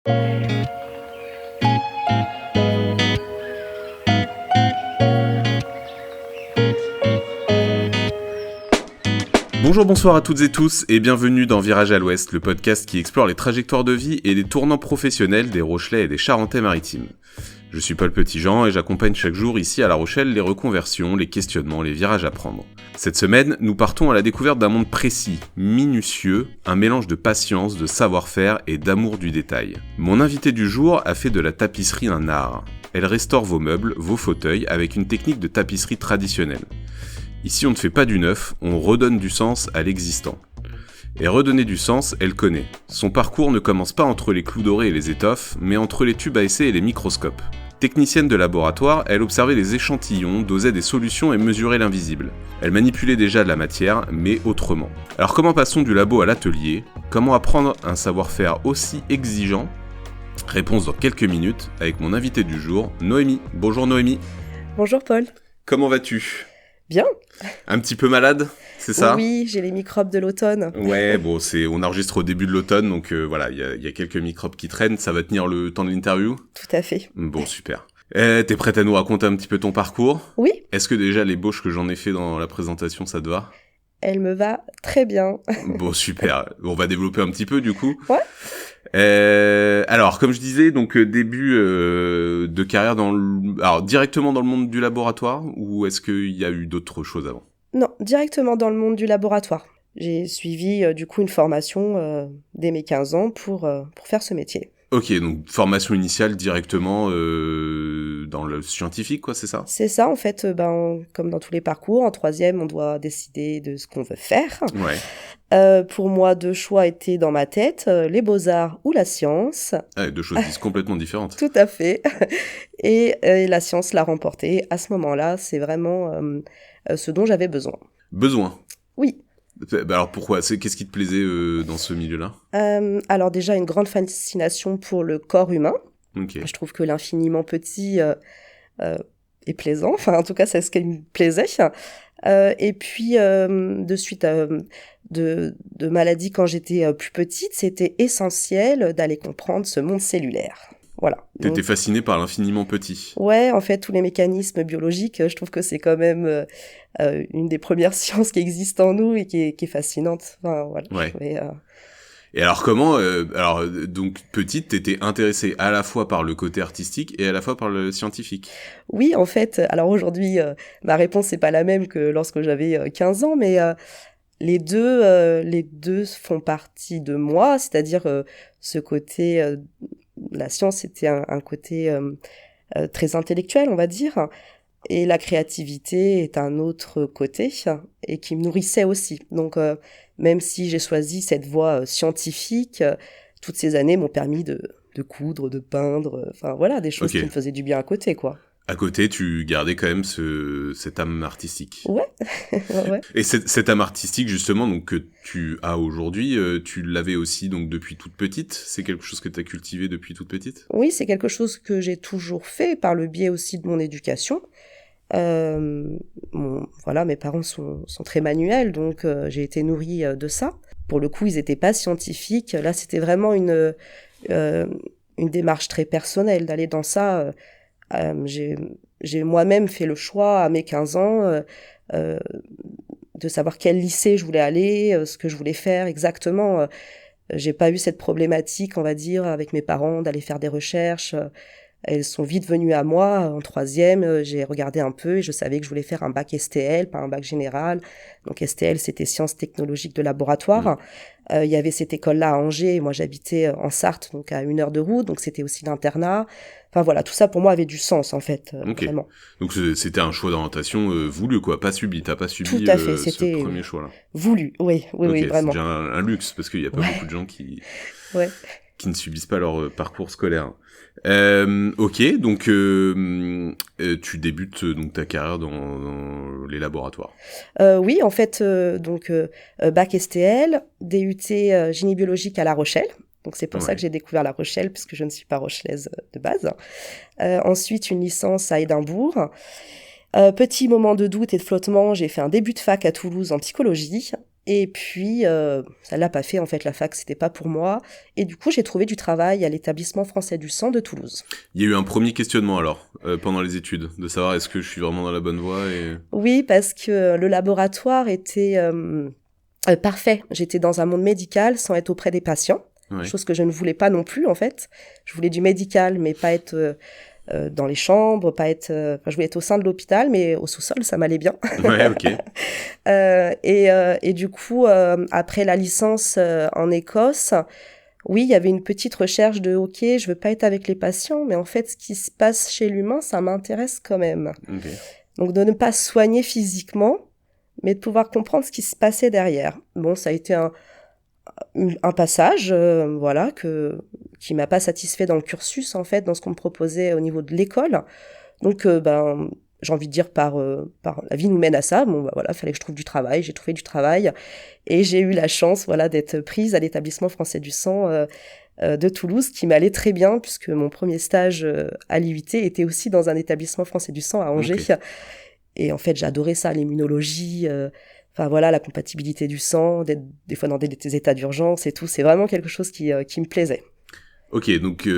Bonjour, bonsoir à toutes et tous et bienvenue dans Virage à l'Ouest, le podcast qui explore les trajectoires de vie et les tournants professionnels des Rochelais et des Charentais-Maritimes. Je suis Paul Petitjean et j'accompagne chaque jour ici à La Rochelle les reconversions, les questionnements, les virages à prendre. Cette semaine, nous partons à la découverte d'un monde précis, minutieux, un mélange de patience, de savoir-faire et d'amour du détail. Mon invitée du jour a fait de la tapisserie un art. Elle restaure vos meubles, vos fauteuils avec une technique de tapisserie traditionnelle. Ici, on ne fait pas du neuf, on redonne du sens à l'existant. Et redonner du sens, elle connaît. Son parcours ne commence pas entre les clous dorés et les étoffes, mais entre les tubes à essai et les microscopes. Technicienne de laboratoire, elle observait les échantillons, dosait des solutions et mesurait l'invisible. Elle manipulait déjà de la matière, mais autrement. Alors comment passons du labo à l'atelier ? Comment apprendre un savoir-faire aussi exigeant ? Réponse dans quelques minutes avec mon invité du jour, Noémie. Bonjour Noémie. Bonjour Paul. Comment vas-tu ? Bien. Un petit peu malade, c'est ça ? Oui, j'ai les microbes de l'automne. Ouais, bon, on enregistre au début de l'automne, donc voilà, il y a quelques microbes qui traînent. Ça va tenir le temps de l'interview ? Tout à fait. Bon, super. T'es prête à nous raconter un petit peu ton parcours ? Oui. Est-ce que déjà l'ébauche que j'en ai fait dans la présentation, ça te va ? Elle me va très bien. Bon, super. On va développer un petit peu, du coup. Ouais. Alors, comme je disais, donc début de carrière alors directement dans le monde du laboratoire, ou est-ce qu'il y a eu d'autres choses avant ? Non, directement dans le monde du laboratoire. J'ai suivi du coup une formation dès mes 15 ans pour faire ce métier. Ok, donc formation initiale directement dans le scientifique, quoi, c'est ça ? C'est ça, en fait, comme dans tous les parcours, en troisième, on doit décider de ce qu'on veut faire. Ouais. Pour moi, deux choix étaient dans ma tête, les beaux-arts ou la science. Ah, deux choses complètement différentes. Tout à fait. Et la science l'a remporté. À ce moment-là, c'est vraiment ce dont j'avais besoin. Besoin ? Oui. Alors pourquoi ? Qu'est-ce qui te plaisait dans ce milieu-là ? Alors déjà, une grande fascination pour le corps humain. Okay. Je trouve que l'infiniment petit est plaisant. Enfin, en tout cas, c'est ce qui me plaisait. Et puis, de suite de maladies quand j'étais plus petite, c'était essentiel d'aller comprendre ce monde cellulaire. Voilà. T'étais fascinée par l'infiniment petit. Ouais, en fait, tous les mécanismes biologiques, je trouve que c'est quand même une des premières sciences qui existent en nous et qui est fascinante. Enfin, voilà. Ouais. Et alors comment donc petite, t'étais intéressée à la fois par le côté artistique et à la fois par le scientifique ? Oui, en fait, alors aujourd'hui, ma réponse n'est pas la même que lorsque j'avais 15 ans, mais les deux font partie de moi, c'est-à-dire ce côté, la science c'était un côté très intellectuel, on va dire, et la créativité est un autre côté, et qui me nourrissait aussi. Donc, même si j'ai choisi cette voie scientifique, toutes ces années m'ont permis de coudre, de peindre, enfin voilà, des choses qui me faisaient du bien à côté, quoi. À côté, tu gardais quand même cette âme artistique. Ouais. Ouais. Et cette âme artistique, justement, donc que tu as aujourd'hui, tu l'avais aussi donc depuis toute petite ? C'est quelque chose que tu as cultivé depuis toute petite ? Oui, c'est quelque chose que j'ai toujours fait par le biais aussi de mon éducation. Voilà, mes parents sont très manuels, donc j'ai été nourrie de ça. Pour le coup, ils n'étaient pas scientifiques. Là, c'était vraiment une démarche très personnelle d'aller dans ça. J'ai moi-même fait le choix à mes 15 ans de savoir quel lycée je voulais aller, ce que je voulais faire exactement. J'ai pas eu cette problématique, on va dire, avec mes parents d'aller faire des recherches. Elles sont vite venues à moi. En troisième, j'ai regardé un peu et je savais que je voulais faire un bac STL, pas un bac général. Donc STL, c'était Sciences technologiques de laboratoire. Il y avait cette école-là à Angers. Moi, j'habitais en Sarthe, donc à 1 heure de route. Donc c'était aussi l'internat. Enfin voilà, tout ça pour moi avait du sens en fait. Vraiment. Donc c'était un choix d'orientation voulu, quoi, pas subi. T'as pas subi tout à fait, c'était ce premier choix-là. Voulu, oui, vraiment. C'est déjà un luxe parce qu'il y a pas beaucoup de gens qui ne subissent pas leur parcours scolaire. Ok, donc tu débutes donc ta carrière dans les laboratoires. Oui, en fait, bac STL, DUT génie biologique à La Rochelle. Donc c'est pour ça que j'ai découvert La Rochelle, puisque je ne suis pas rochelaise de base. Ensuite, une licence à Édimbourg. Petit moment de doute et de flottement, j'ai fait un début de fac à Toulouse en psychologie. Et puis, ça l'a pas fait, en fait, la fac, c'était pas pour moi. Et du coup, j'ai trouvé du travail à l'établissement français du sang de Toulouse. Il y a eu un premier questionnement alors, pendant les études, de savoir est-ce que je suis vraiment dans la bonne voie et... Oui, parce que le laboratoire était parfait. J'étais dans un monde médical sans être auprès des patients, Ouais. chose que je ne voulais pas non plus, en fait. Je voulais du médical, mais pas être dans les chambres, pas être... Enfin, je voulais être au sein de l'hôpital, mais au sous-sol, ça m'allait bien. Ouais, ok. Et du coup, après la licence en Écosse, oui, il y avait une petite recherche de OK, je veux pas être avec les patients, mais en fait, ce qui se passe chez l'humain, ça m'intéresse quand même. Ok. Donc de ne pas soigner physiquement, mais de pouvoir comprendre ce qui se passait derrière. Bon, ça a été un passage, voilà, qui m'a pas satisfait dans le cursus, en fait, dans ce qu'on me proposait au niveau de l'école. Donc, j'ai envie de dire par la vie nous mène à ça. Bon, bah voilà, fallait que je trouve du travail. J'ai trouvé du travail et j'ai eu la chance, voilà, d'être prise à l'établissement français du sang de Toulouse, qui m'allait très bien puisque mon premier stage à l'IUT était aussi dans un établissement français du sang à Angers. Ok. Et en fait, j'adorais ça, l'immunologie. Enfin voilà, la compatibilité du sang, d'être des fois dans des états d'urgence et tout. C'est vraiment quelque chose qui me plaisait. Ok, donc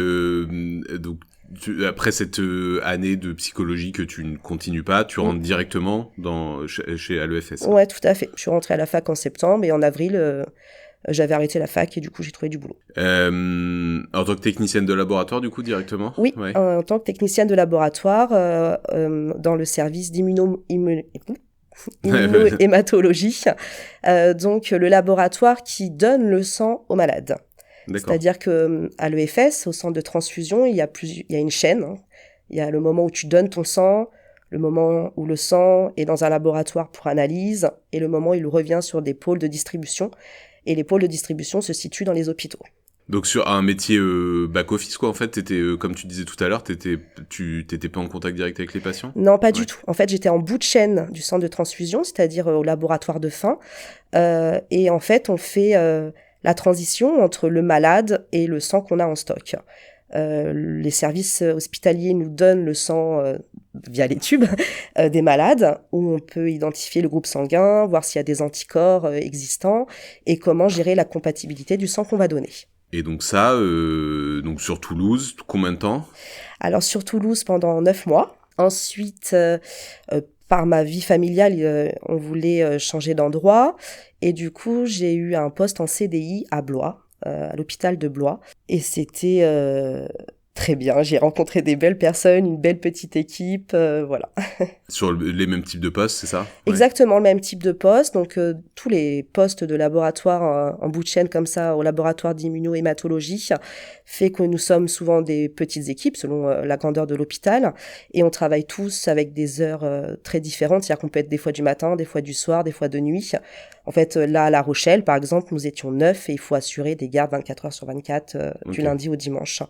après cette année de psychologie que tu ne continues pas, tu rentres directement à l'EFS. Ouais, tout à fait. Je suis rentrée à la fac en septembre et en avril, j'avais arrêté la fac et du coup, j'ai trouvé du boulot. En tant que technicienne de laboratoire, du coup, directement? Oui, Ouais. en tant que technicienne de laboratoire dans le service d'immunohématologie. Donc, le laboratoire qui donne le sang aux malades. D'accord. C'est-à-dire que à l'EFS, au centre de transfusion, il y a une chaîne. Hein. Il y a le moment où tu donnes ton sang, le moment où le sang est dans un laboratoire pour analyse, et le moment où il revient sur des pôles de distribution. Et les pôles de distribution se situent dans les hôpitaux. Donc sur un métier back-office, quoi, en fait, t'étais, comme tu disais tout à l'heure, tu t'étais pas en contact direct avec les patients? Non, pas du tout. En fait, j'étais en bout de chaîne du centre de transfusion, c'est-à-dire au laboratoire de fin. Et en fait, on fait la transition entre le malade et le sang qu'on a en stock. Les services hospitaliers nous donnent le sang via les tubes des malades, où on peut identifier le groupe sanguin, voir s'il y a des anticorps existants, et comment gérer la compatibilité du sang qu'on va donner. Et donc ça, donc sur Toulouse, combien de temps? Alors sur Toulouse pendant 9 mois. Ensuite, par ma vie familiale, on voulait changer d'endroit. Et du coup, j'ai eu un poste en CDI à Blois, à l'hôpital de Blois. Et c'était très bien. J'ai rencontré des belles personnes, une belle petite équipe, voilà. Sur les mêmes types de postes, c'est ça? Ouais. Exactement le même type de poste. Donc, tous les postes de laboratoire en bout de chaîne comme ça, au laboratoire d'immunohématologie, fait que nous sommes souvent des petites équipes selon la grandeur de l'hôpital. Et on travaille tous avec des heures très différentes. C'est-à-dire qu'on peut être des fois du matin, des fois du soir, des fois de nuit. En fait, là, à La Rochelle, par exemple, nous étions 9 et il faut assurer des gardes 24 heures sur 24 du lundi au dimanche.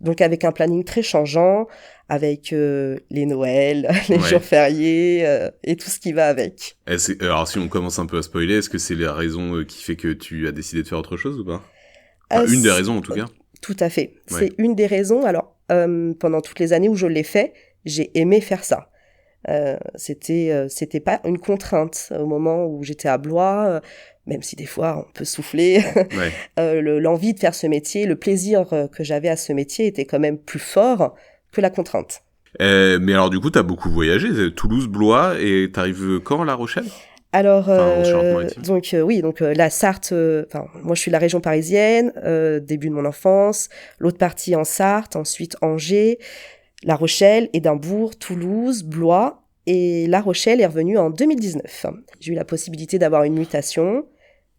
Donc avec un planning très changeant, avec les Noëls, les jours fériés et tout ce qui va avec. Alors si on commence un peu à spoiler, est-ce que c'est la raison qui fait que tu as décidé de faire autre chose ou pas? Enfin, une des raisons en tout cas. Tout à fait. Ouais. C'est une des raisons. Alors pendant toutes les années où je l'ai fait, j'ai aimé faire ça. C'était pas une contrainte au moment où j'étais à Blois, même si des fois on peut souffler. Ouais. L'envie de faire ce métier, le plaisir que j'avais à ce métier était quand même plus fort que la contrainte. Mais alors du coup, t'as beaucoup voyagé, Toulouse, Blois, et t'arrives quand à La Rochelle? Alors, donc la Sarthe, moi je suis de la région parisienne, début de mon enfance, l'autre partie en Sarthe, ensuite Angers, La Rochelle, Édimbourg, Toulouse, Blois, et La Rochelle est revenue en 2019. J'ai eu la possibilité d'avoir une mutation,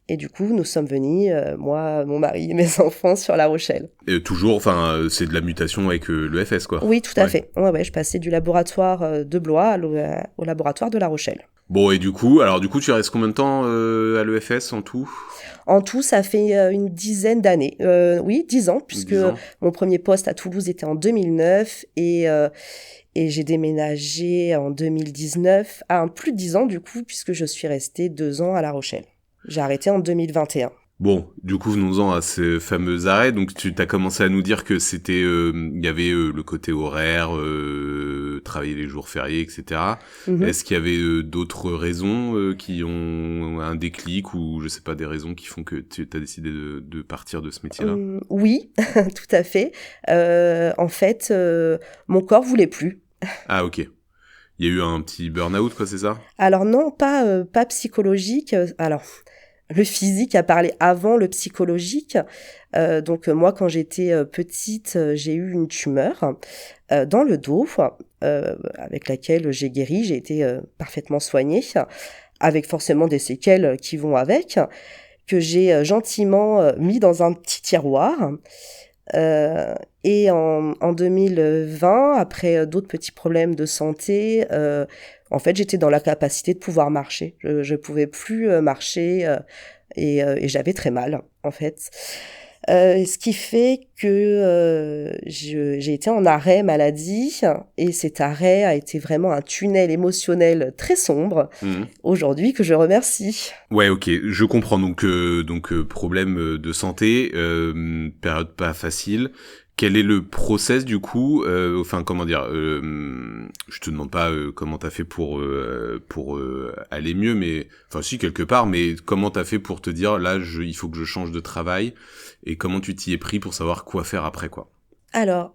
et du coup, nous sommes venus, moi, mon mari et mes enfants, sur La Rochelle. Et toujours, c'est de la mutation avec l'EFS, quoi. Oui, tout à fait. Ouais, je passais du laboratoire de Blois au laboratoire de La Rochelle. Bon, et du coup, tu restes combien de temps à l'EFS en tout? En tout, ça fait une dizaine d'années. Oui, 10 ans, puisque 10 ans. Mon premier poste à Toulouse était en 2009 et j'ai déménagé en 2019 à plus de 10 ans du coup, puisque je suis restée 2 ans à La Rochelle. J'ai arrêté en 2021. Bon, du coup, venons-en à ce fameux arrêt. Donc, tu t'as commencé à nous dire que c'était, il y avait le côté horaire, travailler les jours fériés, etc. Mhm. Est-ce qu'il y avait d'autres raisons qui ont un déclic ou je sais pas, des raisons qui font que tu as décidé de partir de ce métier-là? Oui, tout à fait. En fait, mon corps voulait plus. Ah ok. Il y a eu un petit burn-out, quoi, c'est ça? Alors non, pas psychologique. Alors, le physique a parlé avant le psychologique. Donc moi, quand j'étais petite, j'ai eu une tumeur dans le dos, avec laquelle j'ai guéri. J'ai été parfaitement soignée, avec forcément des séquelles qui vont avec, que j'ai gentiment mis dans un petit tiroir. Et en 2020, après d'autres petits problèmes de santé, en fait, j'étais dans la capacité de pouvoir marcher. Je pouvais plus marcher et j'avais très mal, en fait. Ce qui fait que j'ai été en arrêt maladie et cet arrêt a été vraiment un tunnel émotionnel très sombre aujourd'hui que je remercie. Ouais, ok, je comprends. Donc problème de santé, période pas facile. Quel est le process du coup? Enfin, comment dire? Je te demande pas comment t'as fait pour aller mieux, mais enfin si quelque part. Mais comment t'as fait pour te dire là, il faut que je change de travail et comment tu t'y es pris pour savoir quoi faire après quoi? Alors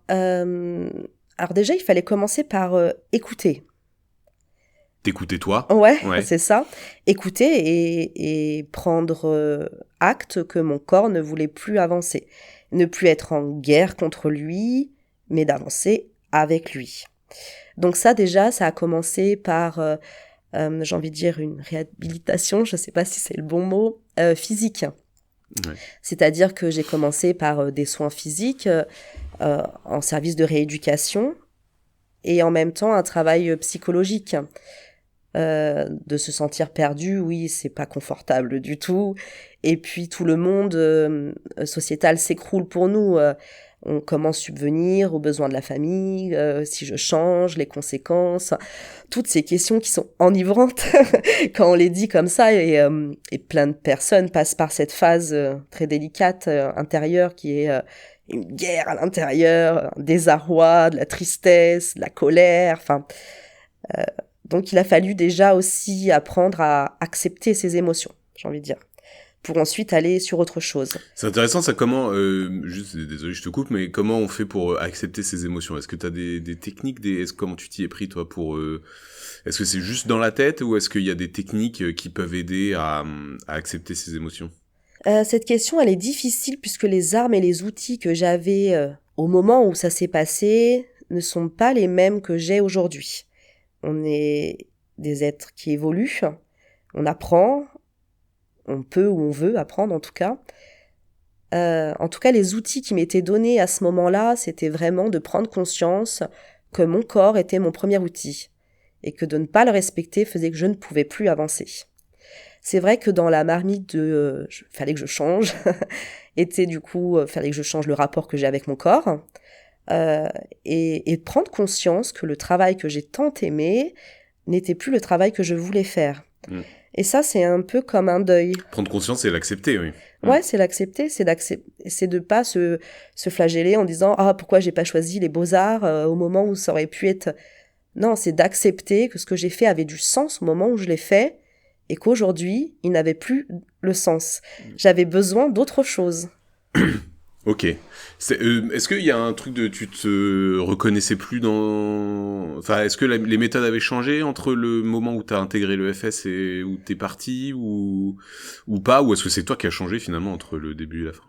déjà, il fallait commencer par écouter. T'écoutais toi? Ouais, Ouais. c'est ça. Écouter et prendre acte que mon corps ne voulait plus avancer. Ne plus être en guerre contre lui, mais d'avancer avec lui. Donc ça, déjà, ça a commencé par, j'ai envie de dire, une réhabilitation, je ne sais pas si c'est le bon mot, physique. Ouais. C'est-à-dire que j'ai commencé par des soins physiques en service de rééducation et en même temps un travail psychologique. De se sentir perdu, oui, c'est pas confortable du tout. Et puis tout le monde sociétal s'écroule pour nous. On commence à subvenir aux besoins de la famille, si je change, les conséquences, toutes ces questions qui sont enivrantes quand on les dit comme ça. Et plein de personnes passent par cette phase très délicate intérieure qui est une guerre à l'intérieur, un désarroi, de la tristesse, de la colère, enfin... Donc il a fallu déjà aussi apprendre à accepter ses émotions, j'ai envie de dire, pour ensuite aller sur autre chose. C'est intéressant ça, comment, juste désolé je te coupe, mais comment on fait pour accepter ses émotions? Est-ce que t'as des techniques, comment tu t'y es pris toi pour... Est-ce que c'est juste dans la tête ou est-ce qu'il y a des techniques qui peuvent aider à accepter ses émotions? Cette question, elle est difficile puisque les armes et les outils que j'avais au moment où ça s'est passé ne sont pas les mêmes que j'ai aujourd'hui. On est des êtres qui évoluent, on apprend, on peut ou on veut apprendre en tout cas. En tout cas, les outils qui m'étaient donnés à ce moment-là, c'était vraiment de prendre conscience que mon corps était mon premier outil et que de ne pas le respecter faisait que je ne pouvais plus avancer. C'est vrai que dans la marmite de fallait que je change, était du coup fallait que je change le rapport que j'ai avec mon corps. Et de prendre conscience que le travail que j'ai tant aimé n'était plus le travail que je voulais faire. Et ça, c'est un peu comme un deuil. Prendre conscience et l'accepter, oui. Ouais, c'est l'accepter, c'est de pas se flageller en disant « Ah, pourquoi j'ai pas choisi les beaux-arts au moment où ça aurait pu être... » Non, c'est d'accepter que ce que j'ai fait avait du sens au moment où je l'ai fait et qu'aujourd'hui, il n'avait plus le sens. J'avais besoin d'autre chose. Ok. Est-ce qu'il y a un truc de... Tu te reconnaissais plus dans... Enfin, est-ce que les méthodes avaient changé entre le moment où t'as intégré le FS et où t'es parti ou pas? Ou est-ce que c'est toi qui as changé finalement entre le début et la fin?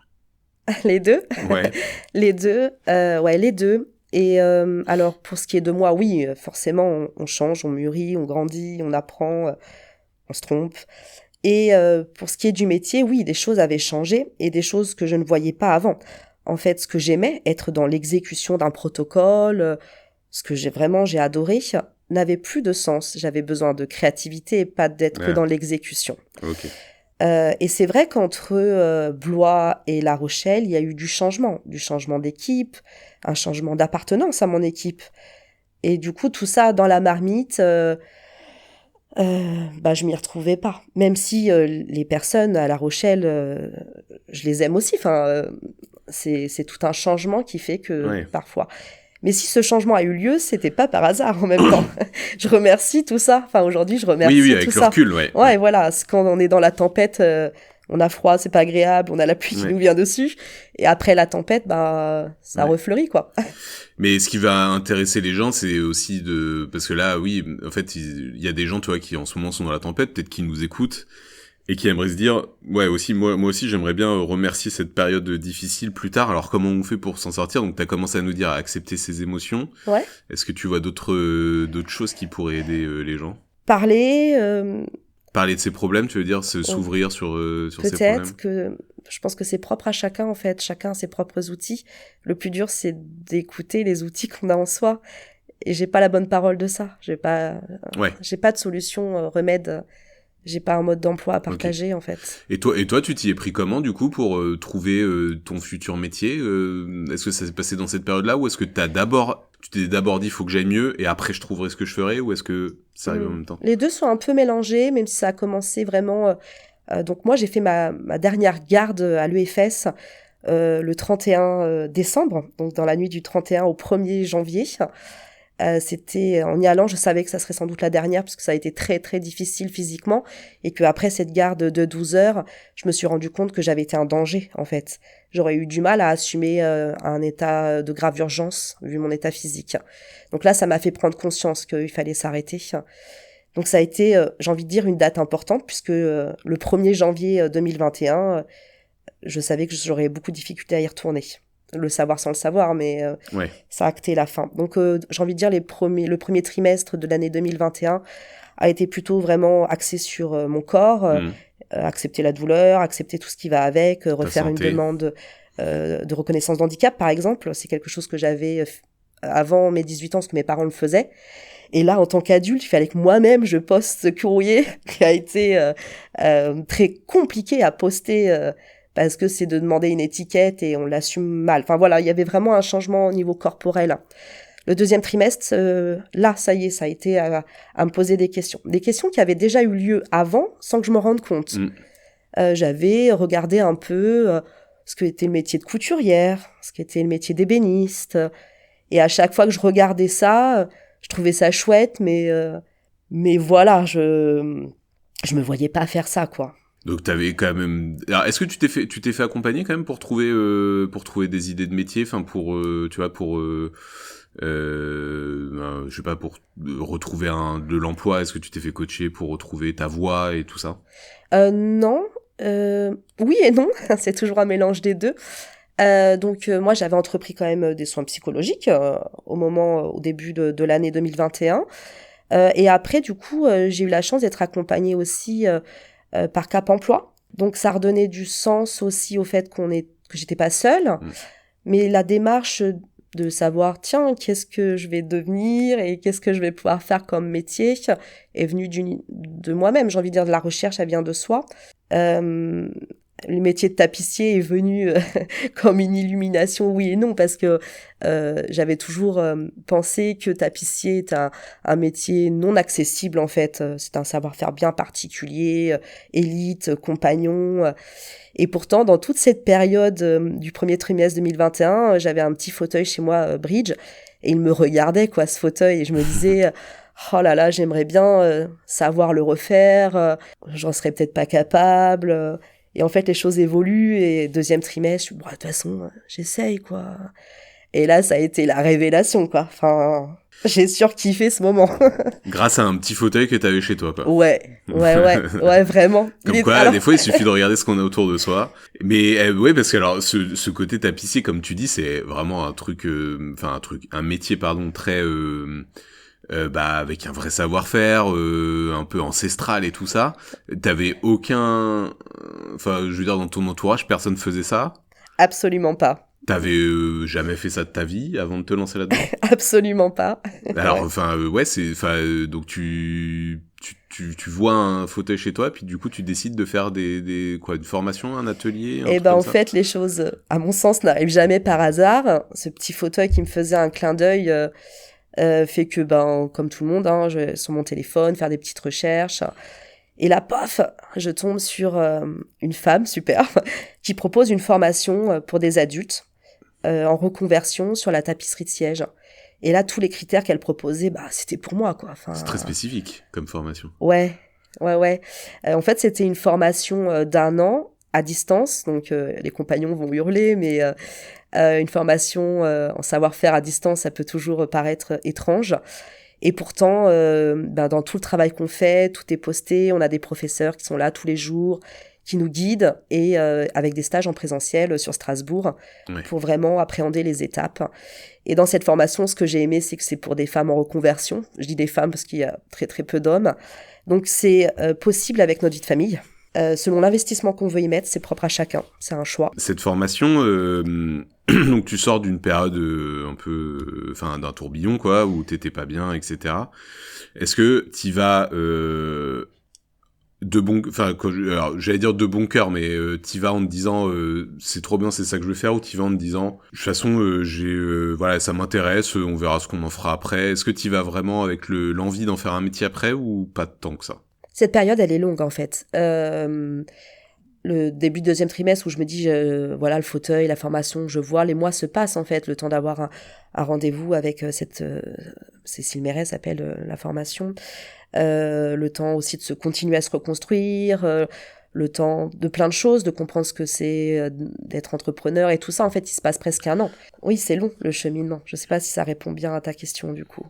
Les deux. Ouais. Les deux. Ouais, les deux. Et alors, pour ce qui est de moi, oui, forcément, on change, on mûrit, on grandit, on apprend, on se trompe. Et pour ce qui est du métier, oui, des choses avaient changé et des choses que je ne voyais pas avant. En fait, ce que j'aimais, être dans l'exécution d'un protocole, ce que j'ai adoré, n'avait plus de sens. J'avais besoin de créativité et pas d'être que dans l'exécution. Ok. Et c'est vrai qu'entre Blois et La Rochelle, il y a eu du changement d'équipe, un changement d'appartenance à mon équipe. Et du coup, tout ça dans la marmite... je m'y retrouvais pas. Même si les personnes à La Rochelle, je les aime aussi. Enfin, c'est tout un changement qui fait que parfois. Mais si ce changement a eu lieu, c'était pas par hasard en même temps. Je remercie tout ça. Enfin, aujourd'hui, je remercie tout ça. Oui, avec le recul, ouais. Ouais, voilà. Quand on est dans la tempête, on a froid, c'est pas agréable, on a la pluie qui nous vient dessus. Et après la tempête, ça refleurit, quoi. Mais ce qui va intéresser les gens, c'est aussi parce que là, oui, en fait, il y a des gens, tu vois, qui en ce moment sont dans la tempête, peut-être qui nous écoutent, et qui aimeraient se dire, ouais, aussi, moi aussi, j'aimerais bien remercier cette période difficile plus tard. Alors, comment on fait pour s'en sortir? Donc, t'as commencé à nous dire à accepter ses émotions. Ouais. Est-ce que tu vois d'autres choses qui pourraient aider les gens? Parler de ses problèmes, tu veux dire, s'ouvrir sur ses problèmes? Peut-être que je pense que c'est propre à chacun, en fait. Chacun a ses propres outils. Le plus dur, c'est d'écouter les outils qu'on a en soi. Et j'ai pas la bonne parole de ça. J'ai pas de solution, remède. J'ai pas un mode d'emploi à partager, en fait. Et toi, tu t'y es pris comment, du coup, pour trouver ton futur métier? Est-ce que ça s'est passé dans cette période-là, ou est-ce que tu t'es d'abord dit, faut que j'aille mieux, et après je trouverai ce que je ferai, ou est-ce que ça arrive en même temps? Les deux sont un peu mélangés, même si ça a commencé vraiment... donc moi, j'ai fait ma dernière garde à l'EFS le 31 décembre, donc dans la nuit du 31 au 1er janvier. C'était en y allant, je savais que ça serait sans doute la dernière parce que ça a été très très difficile physiquement et que après cette garde de 12 heures, je me suis rendu compte que j'avais été un danger en fait. J'aurais eu du mal à assumer un état de grave urgence vu mon état physique. Donc là, ça m'a fait prendre conscience qu'il fallait s'arrêter. Donc ça a été, j'ai envie de dire, une date importante puisque le 1er janvier 2021, je savais que j'aurais beaucoup de difficultés à y retourner. Le savoir sans le savoir, mais ça a acté la fin. Donc, j'ai envie de dire, le premier trimestre de l'année 2021 a été plutôt vraiment axé sur mon corps, accepter la douleur, accepter tout ce qui va avec, refaire une demande de reconnaissance d'handicap, par exemple. C'est quelque chose que j'avais avant mes 18 ans, parce que mes parents le faisaient. Et là, en tant qu'adulte, il fallait que moi-même, je poste ce courrier qui a été très compliqué à poster parce que c'est de demander une étiquette et on l'assume mal. Enfin voilà, il y avait vraiment un changement au niveau corporel. Le deuxième trimestre, là, ça y est, ça a été à me poser des questions. Des questions qui avaient déjà eu lieu avant, sans que je me rende compte. J'avais regardé un peu ce qu'était le métier de couturière, ce qu'était le métier d'ébéniste. Et à chaque fois que je regardais ça, je trouvais ça chouette, mais voilà, je me voyais pas faire ça, quoi. Donc t'avais quand même. Alors est-ce que tu t'es fait accompagner quand même pour trouver des idées de métier, enfin pour tu vois pour je sais pas, pour retrouver de l'emploi. Est-ce que tu t'es fait coacher pour retrouver ta voie et tout ça? Non, oui et non, c'est toujours un mélange des deux. Donc moi j'avais entrepris quand même des soins psychologiques au début de l'année 2021 et après du coup j'ai eu la chance d'être accompagnée aussi par Cap Emploi. Donc ça redonnait du sens aussi au fait que j'étais pas seule, mais la démarche de savoir tiens qu'est-ce que je vais devenir et qu'est-ce que je vais pouvoir faire comme métier est venue de moi-même. J'ai envie de dire, de la recherche, elle vient de soi. Le métier de tapissier est venu comme une illumination, oui et non, parce que j'avais toujours pensé que tapissier est un métier non accessible, en fait. C'est un savoir-faire bien particulier, élite, compagnon. Et pourtant, dans toute cette période du premier trimestre 2021, j'avais un petit fauteuil chez moi, Bridge, et il me regardait, quoi, ce fauteuil, et je me disais... oh là là, j'aimerais bien savoir le refaire, j'en serais peut-être pas capable... Et en fait, les choses évoluent et deuxième trimestre, de toute façon, j'essaye, quoi. Et là, ça a été la révélation, quoi. Enfin, j'ai surkiffé ce moment. Grâce à un petit fauteuil que t'avais chez toi, quoi. Ouais, vraiment. Comme quoi, des fois, il suffit de regarder ce qu'on a autour de soi. Mais ouais, parce que alors, ce côté tapissier, comme tu dis, c'est vraiment un métier, pardon, très... avec un vrai savoir-faire, un peu ancestral et tout ça. T'avais aucun... Enfin, je veux dire, dans ton entourage, personne faisait ça? Absolument pas. T'avais jamais fait ça de ta vie avant de te lancer là-dedans? Absolument pas. Alors, donc tu vois un fauteuil chez toi, puis du coup, tu décides de faire une formation, un atelier? Et en fait, les choses, à mon sens, n'arrivent jamais par hasard. Ce petit fauteuil qui me faisait un clin d'œil... fait que comme tout le monde, je vais sur mon téléphone faire des petites recherches et là paf, je tombe sur une femme superbe qui propose une formation pour des adultes en reconversion sur la tapisserie de siège. Et là, tous les critères qu'elle proposait, c'était pour moi, quoi. Enfin, c'est très spécifique comme formation. Ouais. En fait, c'était une formation d'1 an à distance, donc les compagnons vont hurler, mais une formation en savoir-faire à distance, ça peut toujours paraître étrange. Et pourtant, dans tout le travail qu'on fait, tout est posté, on a des professeurs qui sont là tous les jours, qui nous guident, et avec des stages en présentiel sur Strasbourg, pour vraiment appréhender les étapes. Et dans cette formation, ce que j'ai aimé, c'est que c'est pour des femmes en reconversion. Je dis des femmes parce qu'il y a très très peu d'hommes. Donc c'est possible avec notre vie de famille. Selon l'investissement qu'on veut y mettre, c'est propre à chacun. C'est un choix. Cette formation, donc tu sors d'une période un peu, d'un tourbillon, quoi, où t'étais pas bien, etc. Est-ce que t'y vas alors j'allais dire de bon cœur, mais t'y vas en te disant c'est trop bien, c'est ça que je veux faire, ou t'y vas en te disant de toute façon ça m'intéresse, on verra ce qu'on en fera après. Est-ce que t'y vas vraiment avec l'envie d'en faire un métier après, ou pas tant que ça? Cette période, elle est longue en fait. Le début de 2e trimestre où je me dis le fauteuil, la formation, je vois, les mois se passent en fait, le temps d'avoir un rendez-vous avec Cécile Méret s'appelle la formation. Le temps aussi de se continuer à se reconstruire, le temps de plein de choses, de comprendre ce que c'est d'être entrepreneur et tout ça. En fait, il se passe presque 1 an. Oui, c'est long, le cheminement. Je sais pas si ça répond bien à ta question, du coup.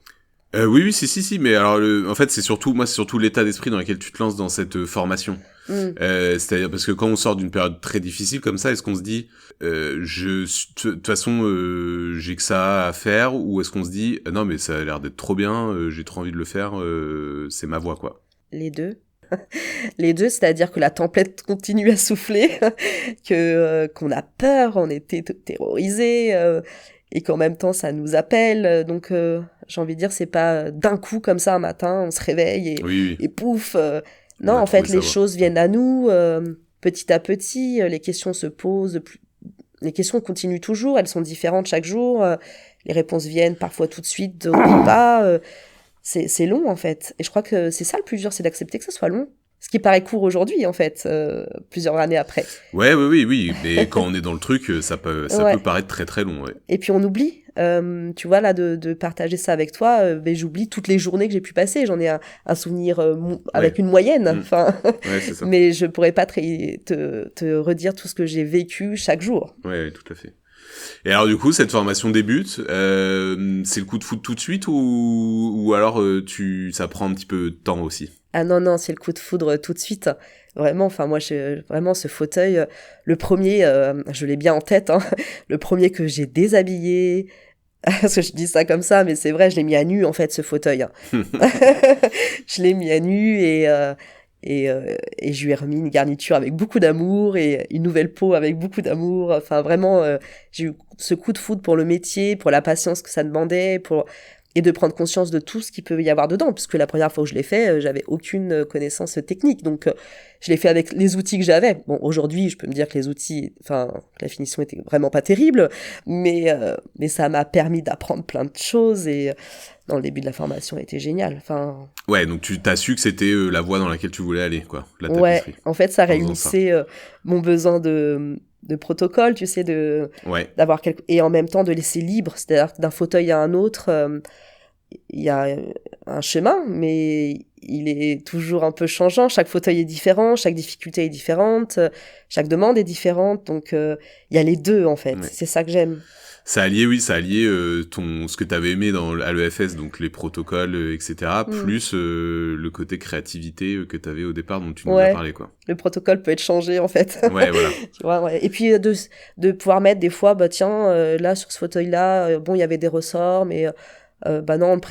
Oui, si, mais alors, en fait, c'est surtout l'état d'esprit dans lequel tu te lances dans cette formation. C'est-à-dire, parce que quand on sort d'une période très difficile comme ça, est-ce qu'on se dit, de toute façon, j'ai que ça à faire, ou est-ce qu'on se dit, non, mais ça a l'air d'être trop bien, j'ai trop envie de le faire, c'est ma voie, quoi. Les deux. Les deux, c'est-à-dire que la tempête continue à souffler, qu'on a peur, on était terrorisés, et qu'en même temps ça nous appelle. Donc j'ai envie de dire, c'est pas d'un coup comme ça un matin, on se réveille et pouf. Non, en fait, les choses viennent à nous petit à petit. Les questions se posent. Les questions continuent toujours. Elles sont différentes chaque jour. Les réponses viennent parfois tout de suite, d'autres pas. C'est long en fait. Et je crois que c'est ça le plus dur, c'est d'accepter que ça soit long. Ce qui paraît court aujourd'hui, en fait, plusieurs années après. Oui. Mais quand on est dans le truc, ça peut paraître très très long. Ouais. Et puis on oublie. Tu vois, là, de partager ça avec toi, j'oublie toutes les journées que j'ai pu passer. J'en ai un souvenir avec une moyenne. Enfin, c'est ça. Mais je pourrais pas te redire tout ce que j'ai vécu chaque jour. Oui, tout à fait. Et alors du coup, cette formation débute, c'est le coup de foudre tout de suite, ou alors ça prend un petit peu de temps aussi? Ah non, c'est le coup de foudre tout de suite. Vraiment, enfin moi, vraiment ce fauteuil, le premier, je l'ai bien en tête, hein, le premier que j'ai déshabillé, parce que je dis ça comme ça, mais c'est vrai, je l'ai mis à nu en fait ce fauteuil. Je l'ai mis à nu et je lui ai remis une garniture avec beaucoup d'amour et une nouvelle peau avec beaucoup d'amour. Enfin vraiment, j'ai eu ce coup de foudre pour le métier, pour la patience que ça demandait, et de prendre conscience de tout ce qu'il peut y avoir dedans, puisque la première fois où je l'ai fait, j'avais aucune connaissance technique, donc je l'ai fait avec les outils que j'avais. Bon, aujourd'hui, je peux me dire que la finition était vraiment pas terrible, mais ça m'a permis d'apprendre plein de choses, et dans le début de la formation, était génial. Enfin. Ouais, donc tu t'as su que c'était la voie dans laquelle tu voulais aller, quoi, la tapisserie. Ouais, en fait, ça réunissait mon besoin de protocole, tu sais, d'avoir et en même temps de laisser libre, c'est-à-dire que d'un fauteuil à un autre, il y a un chemin, mais il est toujours un peu changeant. Chaque fauteuil est différent, chaque difficulté est différente, chaque demande est différente, donc il y a les deux en fait. Ouais. C'est ça que j'aime. Ça alliait ce que t'avais aimé à l'EFS, donc les protocoles, etc., plus le côté créativité que t'avais au départ, dont tu nous as parlé, quoi. Le protocole peut être changé, en fait. Ouais, voilà. Tu vois, ouais. Et puis, de pouvoir mettre des fois, là, sur ce fauteuil-là, il y avait des ressorts, mais non,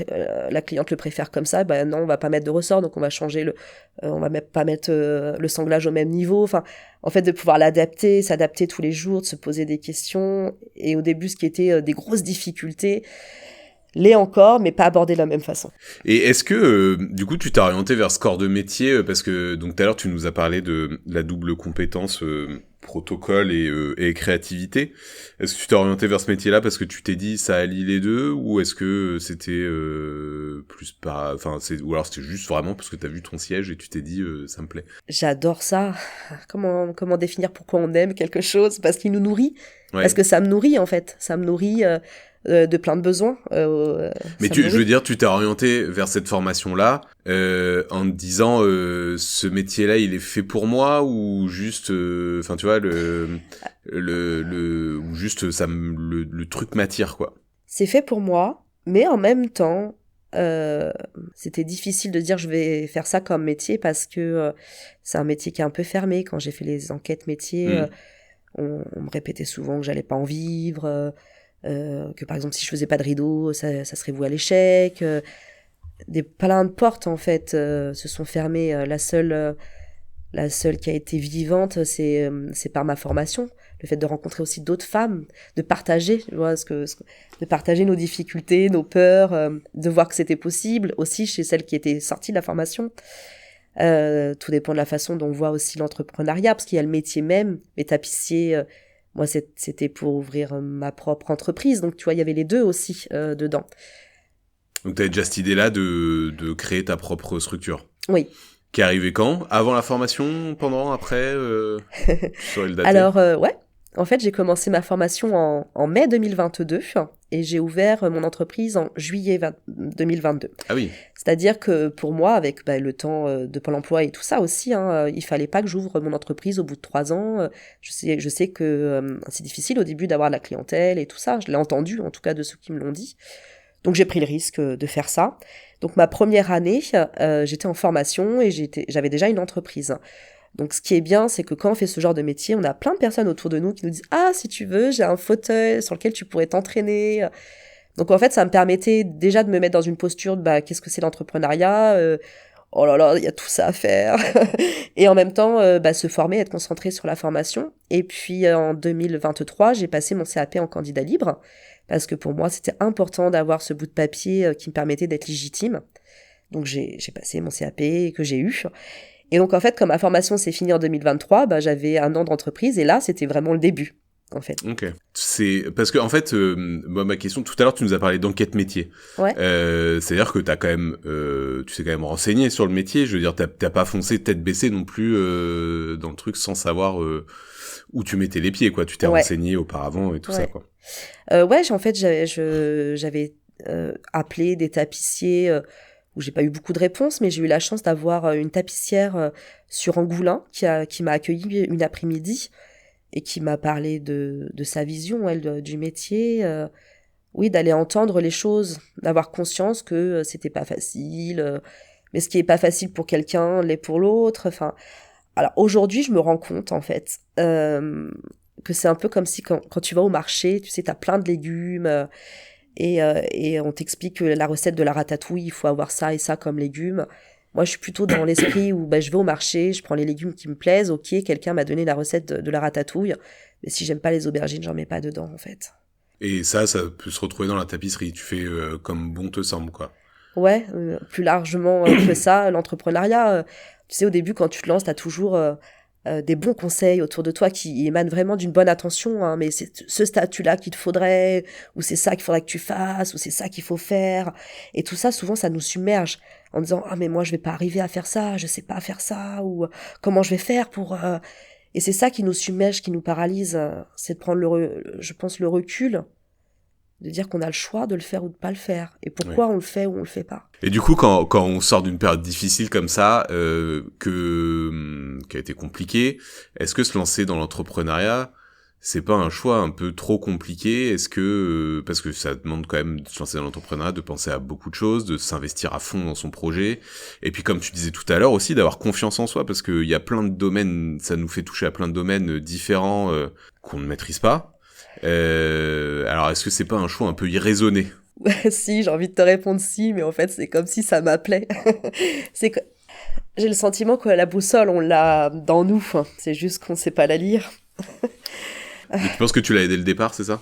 la cliente le préfère comme ça, non, on va pas mettre de ressort, donc on va changer on va pas mettre le sanglage au même niveau. Enfin, en fait, de pouvoir s'adapter tous les jours, de se poser des questions. Et au début, ce qui était des grosses difficultés, l'est encore, mais pas abordé de la même façon. Et est-ce que, du coup, tu t'es orienté vers ce corps de métier, parce que, donc, tout à l'heure, tu nous as parlé de la double compétence protocole et créativité. Est-ce que tu t'es orienté vers ce métier-là parce que tu t'es dit ça allie les deux, ou est-ce que c'était plus par, enfin, ou alors c'était juste vraiment parce que t'as vu ton siège et tu t'es dit ça me plaît. J'adore ça. Comment définir pourquoi on aime quelque chose? Parce qu'il nous nourrit. Ouais. Parce que ça me nourrit, en fait. Ça me nourrit de plein de besoins. Mais je veux dire, tu t'es orienté vers cette formation-là en te disant ce métier-là, il est fait pour moi, ou juste, enfin tu vois, ou juste le truc m'attire, quoi. C'est fait pour moi, mais en même temps, c'était difficile de dire je vais faire ça comme métier parce que c'est un métier qui est un peu fermé. Quand j'ai fait les enquêtes métiers, on me répétait souvent que j'allais pas en vivre, que par exemple si je faisais pas de rideau, ça serait voué à l'échec. Plein de portes en fait se sont fermées. La seule qui a été vivante, c'est par ma formation. Le fait de rencontrer aussi d'autres femmes, de partager, tu vois, de partager nos difficultés, nos peurs, de voir que c'était possible, aussi chez celles qui étaient sorties de la formation. Tout dépend de la façon dont on voit aussi l'entrepreneuriat, parce qu'il y a le métier même, les tapissiers, moi c'était pour ouvrir ma propre entreprise, donc tu vois, il y avait les deux aussi dedans. Donc t'avais déjà cette idée-là de créer ta propre structure. Oui. Qui est arrivée quand? Avant la formation? Pendant? Après? Tu saurais le dater? Alors, ouais. En fait, j'ai commencé ma formation en mai 2022 et j'ai ouvert mon entreprise en juillet 2022. Ah oui. C'est-à-dire que pour moi, avec le temps de Pôle emploi et tout ça aussi, il fallait pas que j'ouvre mon entreprise au bout de 3 ans. Je sais que c'est difficile au début d'avoir la clientèle et tout ça. Je l'ai entendu, en tout cas de ceux qui me l'ont dit. Donc j'ai pris le risque de faire ça. Donc ma première année, j'étais en formation et j'avais déjà une entreprise. Donc ce qui est bien, c'est que quand on fait ce genre de métier, on a plein de personnes autour de nous qui nous disent « Ah, si tu veux, j'ai un fauteuil sur lequel tu pourrais t'entraîner. » Donc en fait, ça me permettait déjà de me mettre dans une posture de qu'est-ce que c'est l'entrepreneuriat, oh là là, il y a tout ça à faire. Et en même temps, se former, être concentré sur la formation. Et puis en 2023, j'ai passé mon CAP en candidat libre, parce que pour moi, c'était important d'avoir ce bout de papier qui me permettait d'être légitime. Donc j'ai passé mon CAP que j'ai eu. Et donc, en fait, comme ma formation s'est finie en 2023, j'avais 1 an d'entreprise et là, c'était vraiment le début, en fait. Ok. C'est parce que en fait, moi, ma question tout à l'heure, tu nous as parlé d'enquête métier. Ouais. C'est-à-dire que t'as quand même, tu t'es quand même renseigné sur le métier. Je veux dire, t'as pas foncé tête baissée non plus dans le truc sans savoir où tu mettais les pieds, quoi. Tu t'es renseigné auparavant et tout ça, quoi. En fait, j'avais appelé des tapissiers. Où j'ai pas eu beaucoup de réponses, mais j'ai eu la chance d'avoir une tapissière sur Angoulins qui m'a accueilli une après-midi et qui m'a parlé de sa vision, elle, du métier. Oui, d'aller entendre les choses, d'avoir conscience que c'était pas facile, mais ce qui est pas facile pour quelqu'un l'est pour l'autre. Enfin, alors aujourd'hui, je me rends compte en fait que c'est un peu comme si quand tu vas au marché, tu sais, t'as plein de légumes. Et on t'explique que la recette de la ratatouille, il faut avoir ça et ça comme légumes. Moi, je suis plutôt dans l'esprit où je vais au marché, je prends les légumes qui me plaisent. Ok, quelqu'un m'a donné la recette de la ratatouille, mais si j'aime pas les aubergines, j'en mets pas dedans, en fait. Et ça peut se retrouver dans la tapisserie. Tu fais comme bon te semble, quoi. Ouais, plus largement que ça, l'entrepreneuriat. Tu sais, au début, quand tu te lances, t'as toujours des bons conseils autour de toi qui émanent vraiment d'une bonne intention, hein, mais c'est ce statut-là qu'il te faudrait, ou c'est ça qu'il faudrait que tu fasses, ou c'est ça qu'il faut faire. Et tout ça, souvent, ça nous submerge en disant « Ah, mais moi, je vais pas arriver à faire ça, je sais pas faire ça, ou comment je vais faire pour... Et c'est ça qui nous submerge, qui nous paralyse, c'est de prendre, je pense, le recul, de dire qu'on a le choix de le faire ou de pas le faire, et pourquoi on le fait ou on le fait pas. Et du coup, quand on sort d'une période difficile comme ça, qui a été compliquée, est-ce que se lancer dans l'entrepreneuriat, c'est pas un choix un peu trop compliqué? Est-ce que parce que ça demande quand même de se lancer dans l'entrepreneuriat, de penser à beaucoup de choses, de s'investir à fond dans son projet, et puis comme tu disais tout à l'heure aussi, d'avoir confiance en soi, parce qu'il y a plein de domaines, ça nous fait toucher à plein de domaines différents qu'on ne maîtrise pas. Alors est-ce que c'est pas un choix un peu irraisonné? Si, j'ai envie de te répondre si, mais en fait, c'est comme si ça m'appelait. C'est que j'ai le sentiment que la boussole, on l'a dans nous. C'est juste qu'on sait pas la lire. Mais tu penses que tu l'as aidé dès le départ, c'est ça?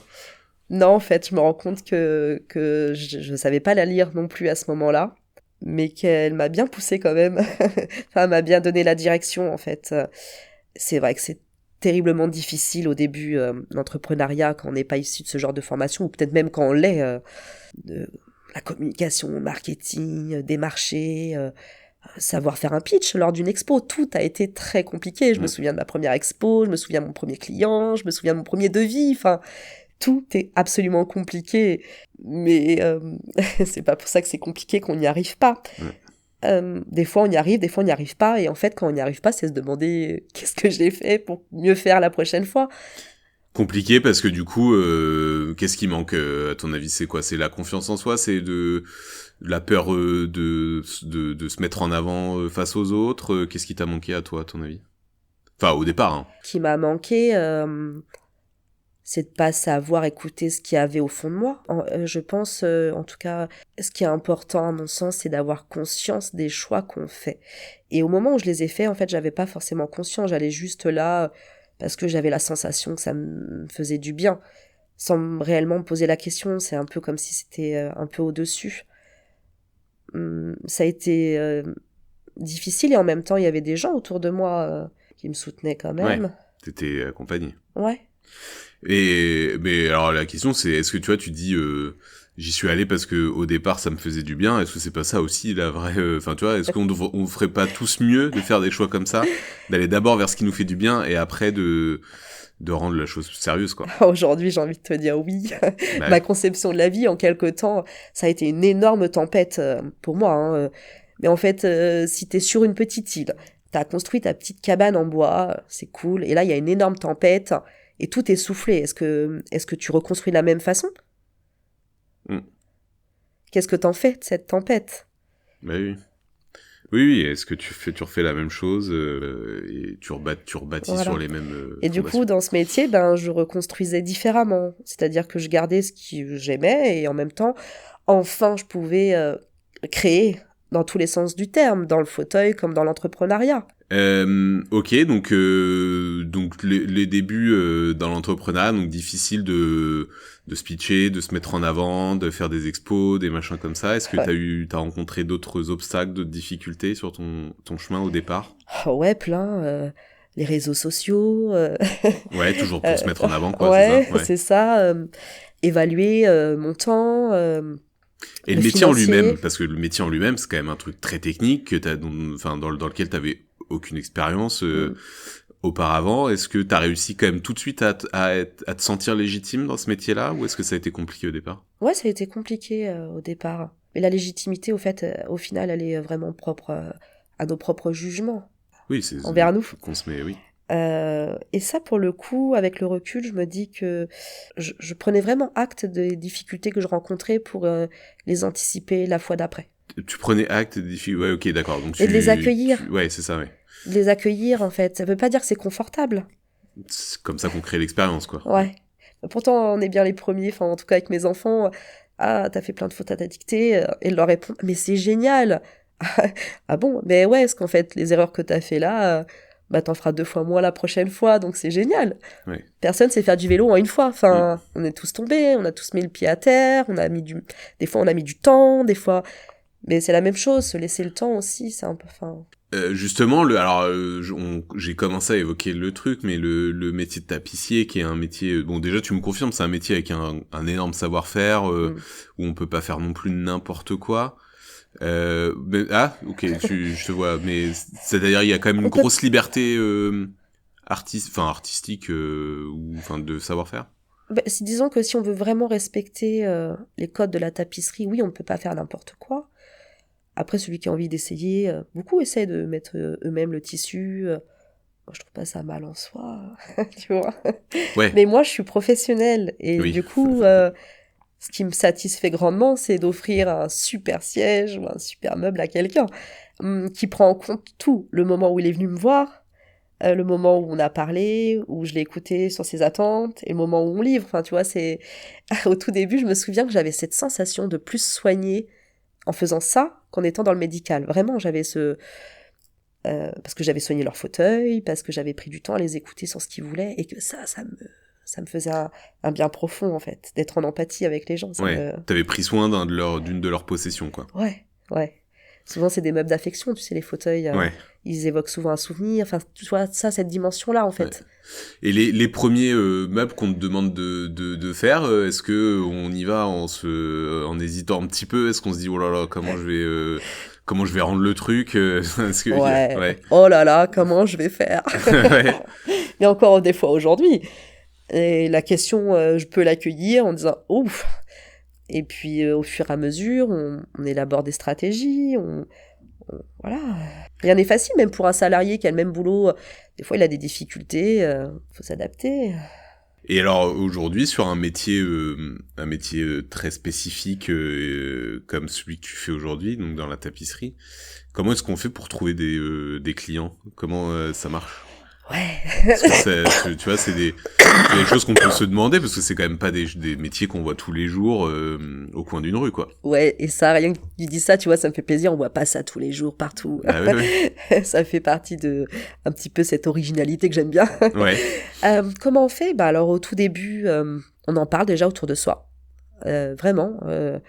Non, en fait, je me rends compte que je savais pas la lire non plus à ce moment-là, mais qu'elle m'a bien poussée quand même. Enfin, elle m'a bien donné la direction, en fait. C'est vrai que c'est terriblement difficile au début, l'entrepreneuriat, quand on n'est pas issu de ce genre de formation, ou peut-être même quand on l'est, de la communication, marketing, démarcher, savoir faire un pitch lors d'une expo. Tout a été très compliqué. Je me souviens de ma première expo, je me souviens de mon premier client, je me souviens de mon premier devis. Enfin, tout est absolument compliqué. Mais c'est pas pour ça que c'est compliqué qu'on n'y arrive pas. Des fois on y arrive, des fois on n'y arrive pas. Et en fait, quand on n'y arrive pas, c'est se demander qu'est-ce que j'ai fait pour mieux faire la prochaine fois. Compliqué parce que du coup, qu'est-ce qui manque à ton avis? C'est quoi? C'est la confiance en soi? C'est de la peur de se mettre en avant face aux autres? Qu'est-ce qui t'a manqué à toi, à ton avis? Enfin, au départ, hein. Ce qui m'a manqué, c'est de pas savoir écouter ce qu'il y avait au fond de moi. Je pense, en tout cas, ce qui est important à mon sens, c'est d'avoir conscience des choix qu'on fait. Et au moment où je les ai faits, en fait, j'avais pas forcément conscience. J'allais juste là parce que j'avais la sensation que ça me faisait du bien, sans réellement me poser la question. C'est un peu comme si c'était un peu au-dessus. Ça a été difficile et en même temps, il y avait des gens autour de moi qui me soutenaient quand même. Ouais, t'étais accompagné. Ouais. Mais alors la question c'est, est-ce que tu vois, tu dis j'y suis allé parce que au départ ça me faisait du bien, est-ce que c'est pas ça aussi la vraie, enfin tu vois, est-ce on ferait pas tous mieux de faire des choix comme ça, d'aller d'abord vers ce qui nous fait du bien et après de rendre la chose sérieuse, quoi. Aujourd'hui, j'ai envie de te dire oui. Bah, Ma conception de la vie, en quelque temps, ça a été une énorme tempête pour moi. Mais en fait, si t'es sur une petite île, t'as construit ta petite cabane en bois, c'est cool. Et là, il y a une énorme tempête et tout est soufflé. Est-ce que tu reconstruis de la même façon? Qu'est-ce que t'en fais de cette tempête? Bah oui. Oui, est-ce que tu refais la même chose et tu rebâtis Voilà. sur les mêmes Et du fondations. coup, dans ce métier, je reconstruisais différemment. C'est-à-dire que je gardais ce que j'aimais et en même temps, enfin, je pouvais créer dans tous les sens du terme, dans le fauteuil comme dans l'entrepreneuriat. Ok, donc les débuts dans l'entrepreneuriat, donc difficile de se pitcher, de se mettre en avant, de faire des expos, des machins comme ça. Est-ce que t'as rencontré d'autres obstacles, d'autres difficultés sur ton chemin au départ? Oh ouais, plein. Les réseaux sociaux. Ouais, toujours pour se mettre en avant, quoi, ouais, c'est ça. Ouais. c'est ça. Évaluer mon temps. Et le métier en lui-même, parce que le métier en lui-même, c'est quand même un truc très technique que dans lequel t'avais aucune expérience auparavant. Est-ce que t'as réussi quand même tout de suite à te sentir légitime dans ce métier-là, ou est-ce que ça a été compliqué au départ? Ouais, ça a été compliqué au départ. Mais la légitimité, au final, elle est vraiment propre à nos propres jugements. Oui, c'est envers nous. Qu'on se met, oui. Et ça, pour le coup, avec le recul, je me dis que je prenais vraiment acte des difficultés que je rencontrais pour les anticiper la fois d'après. Tu prenais acte des difficultés, ouais, ok, d'accord. Donc et de les accueillir. Ouais, c'est ça, ouais. De les accueillir, en fait. Ça veut pas dire que c'est confortable. C'est comme ça qu'on crée l'expérience, quoi. Ouais. Pourtant, on est bien les premiers, enfin, en tout cas avec mes enfants. Ah, t'as fait plein de fautes à ta dictée. Et de leur répondre, mais c'est génial. Ah bon? Mais ouais, parce qu'en fait, les erreurs que t'as fait là, t'en feras 2 fois moins la prochaine fois, donc c'est génial. Ouais. Personne sait faire du vélo en une fois. Enfin, on est tous tombés, on a tous mis le pied à terre, des fois on a mis du temps, des fois... Mais c'est la même chose, se laisser le temps aussi, c'est un peu... Justement, j'ai commencé à évoquer le truc, mais le métier de tapissier, qui est un métier... Bon, déjà, tu me confirmes, c'est un métier avec un énorme savoir-faire, où on peut pas faire non plus n'importe quoi. Ok, je te vois, mais c'est-à-dire, il y a quand même une grosse liberté artistique ou de savoir-faire. Disons que si on veut vraiment respecter les codes de la tapisserie, oui, on ne peut pas faire n'importe quoi. Après, celui qui a envie d'essayer, beaucoup essayent de mettre eux-mêmes le tissu. Moi, je trouve pas ça mal en soi, tu vois. Ouais. Mais moi, je suis professionnelle et Oui. du coup, ce qui me satisfait grandement, c'est d'offrir un super siège ou un super meuble à quelqu'un qui prend en compte tout. Le moment où il est venu me voir, le moment où on a parlé, où je l'ai écouté sur ses attentes, et le moment où on livre. Enfin, tu vois, c'est... Au tout début, je me souviens que j'avais cette sensation de plus soigner en faisant ça qu'en étant dans le médical. Vraiment, j'avais parce que j'avais soigné leur fauteuil, parce que j'avais pris du temps à les écouter sur ce qu'ils voulaient, et que ça me faisait un bien profond, en fait, d'être en empathie avec les gens. T'avais pris soin d'une de leurs possessions, quoi. Ouais. Souvent, c'est des meubles d'affection, tu sais, les fauteuils, ils évoquent souvent un souvenir. Enfin, tu vois, ça, cette dimension-là, en fait. Ouais. Et les premiers meubles qu'on te demande de faire, est-ce que on y va en hésitant un petit peu? Est-ce qu'on se dit, oh là là, comment je vais rendre le truc? Est-ce que, Ouais. Oh là là, comment je vais faire? Ouais. Mais encore des fois aujourd'hui. Et la question, je peux l'accueillir en disant, ouf. Et puis, au fur et à mesure, on élabore des stratégies, voilà. Rien n'est facile, même pour un salarié qui a le même boulot. Des fois, il a des difficultés, faut s'adapter. Et alors aujourd'hui sur un métier très spécifique comme celui que tu fais aujourd'hui, donc dans la tapisserie, comment est-ce qu'on fait pour trouver des clients? Comment ça marche? Ouais. Parce que tu vois, c'est des choses qu'on peut se demander parce que c'est quand même pas des métiers qu'on voit tous les jours au coin d'une rue, quoi. Ouais, et ça, rien que tu dis ça, tu vois, ça me fait plaisir. On voit pas ça tous les jours, partout. Ah ouais. Ça fait partie de un petit peu cette originalité que j'aime bien. Ouais. Comment on fait? Bah alors au tout début, on en parle déjà autour de soi. Vraiment,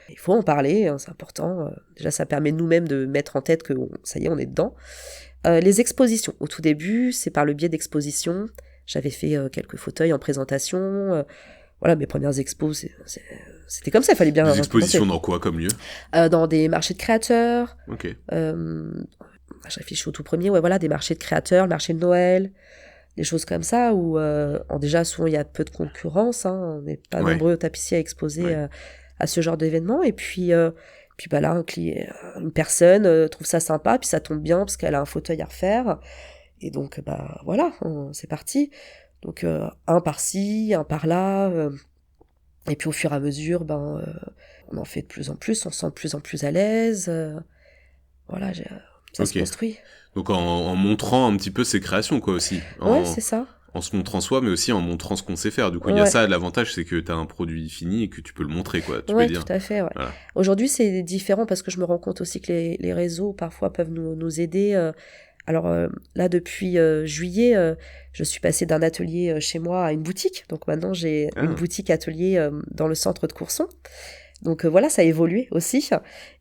il faut en parler, hein, c'est important. Déjà, ça permet nous-mêmes de mettre en tête que ça y est, on est dedans. Les expositions. Au tout début, c'est par le biais d'expositions. J'avais fait quelques fauteuils en présentation. Voilà, mes premières expos, c'était comme ça, il fallait bien... Des expositions dans quoi comme lieu? Dans des marchés de créateurs. Ok. Je réfléchis au tout premier, ouais, voilà, des marchés de créateurs, le marché de Noël, des choses comme ça, où déjà, souvent, il y a peu de concurrence, hein, on n'est pas nombreux tapissiers à exposer à ce genre d'événement, et puis bah là, une personne trouve ça sympa, puis ça tombe bien, parce qu'elle a un fauteuil à refaire, et donc, bah voilà, c'est parti. Donc, un par-ci, un par-là, et puis au fur et à mesure, on en fait de plus en plus, on se sent de plus en plus à l'aise, voilà, ça se construit. Donc en montrant un petit peu ses créations, quoi, aussi. Ouais, c'est ça. En se montrant soi, mais aussi en montrant ce qu'on sait faire. Du coup, il y a ça, l'avantage, c'est que t'as un produit fini et que tu peux le montrer, quoi. Tu peux dire. Tout à fait, ouais. Voilà. Aujourd'hui, c'est différent parce que je me rends compte aussi que les réseaux, parfois, peuvent nous aider. Alors là, depuis juillet, je suis passée d'un atelier chez moi à une boutique. Donc maintenant, j'ai une boutique atelier dans le centre de Courson. Donc voilà, ça a évolué aussi.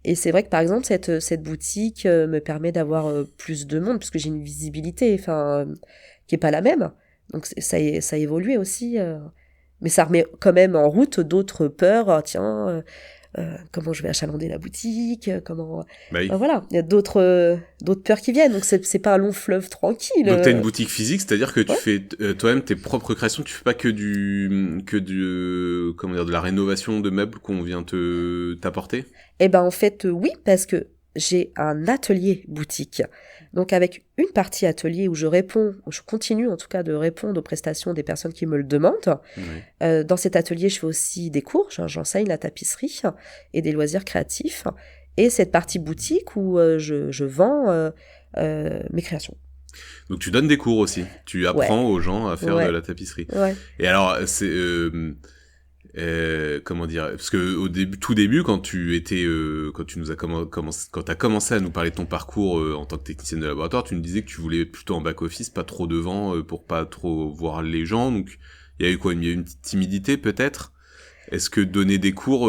Et c'est vrai que par exemple, cette boutique me permet d'avoir plus de monde, puisque j'ai une visibilité qui est pas la même. Donc ça a évolué aussi. Mais ça remet quand même en route d'autres peurs. Tiens, comment je vais achalander la boutique, comment... Bah oui. Voilà, il y a d'autres peurs qui viennent. Donc c'est pas un long fleuve tranquille. Donc t'as une boutique physique, c'est-à-dire que tu fais toi-même tes propres créations, tu fais pas que comment dire, de la rénovation de meubles qu'on vient t'apporter? Eh ben en fait oui, parce que j'ai un atelier boutique. Donc avec une partie atelier où je continue en tout cas de répondre aux prestations des personnes qui me le demandent. Oui. Dans cet atelier, je fais aussi des cours, j'enseigne la tapisserie et des loisirs créatifs. Et cette partie boutique où je vends mes créations. Donc tu donnes des cours aussi, tu apprends aux gens à faire de la tapisserie. Ouais. Et alors c'est... comment dire, parce que tout début quand t'as commencé à nous parler de ton parcours en tant que technicienne de laboratoire, tu nous disais que tu voulais plutôt en back office, pas trop devant pour pas trop voir les gens. Donc il y a eu quoi, il y a eu une petite timidité peut-être. Est-ce que donner des cours